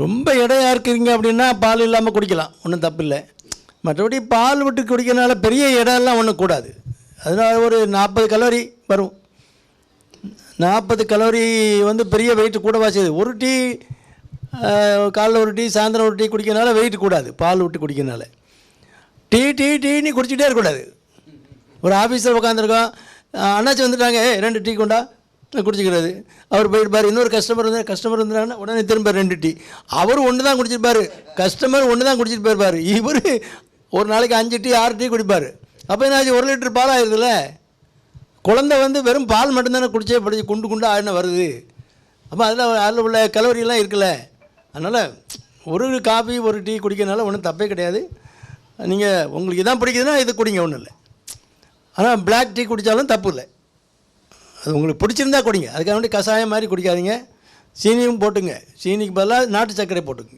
ரொம்ப எடையாக இருக்கிறீங்க அப்படின்னா பால் இல்லாமல் குடிக்கலாம், ஒன்றும் தப்பு இல்லை. மற்றபடி பால் விட்டு குடிக்கிறதுனால பெரிய எடையெல்லாம் ஒன்றும் கூடாது. அதனால் ஒரு 40 கலோரி வரும். 40 கலோரி வந்து பெரிய வெயிட்டு கூடவா செய்யுது. ஒரு டீ காலைல ஒரு டீ சாயந்தரம் ஒரு டீ குடிக்கிறனால வெயிட் கூடாது. பால் விட்டு குடிக்கிறனால டீன்னு குடிச்சிட்டே இருக்கக்கூடாது. ஒரு ஆஃபீஸில் உட்காந்துருக்கோம், அண்ணாச்சி வந்துட்டாங்க, 2 டீ கொண்டா குடிச்சிக்கிறது. அவர் போயிட்டுப்பார். இன்னொரு கஸ்டமர் வந்துட்டாங்கன்னா உடனே திரும்ப 2 டீ. அவர் ஒன்று தான் குடிச்சிருப்பார், கஸ்டமர் ஒன்று தான் குடிச்சிட்டு போயிருப்பார். இவர் ஒரு நாளைக்கு 5 டீ 6 டீ குடிப்பார். அப்போ என்னாச்சு, 1 லிட்டர் பால் ஆயிடுதுல்ல. குழந்தை வந்து வெறும் பால் மட்டும்தானே குடிச்சே படிச்சு குண்டு ஆயின வருது. அப்போ அதில் உள்ள கலோரியெல்லாம் இருக்குல்ல. அதனால் ஒரு காஃபி ஒரு டீ குடிக்கிறதுனால ஒன்றும் தப்பே கிடையாது. நீங்கள் உங்களுக்கு இதான் பிடிக்குதுன்னா இது குடிங்க, ஒன்றும் இல்லை. ஆனால் பிளாக் டீ குடித்தாலும் தப்பு இல்லை, அது உங்களுக்கு பிடிச்சிருந்தா குடிங்க. அதுக்காக வேண்டி கஷாயம் மாதிரி குடிக்காதீங்க. சீனியும் போட்டுங்க, சீனிக்கு பதிலாக நாட்டு சர்க்கரை போட்டுங்க.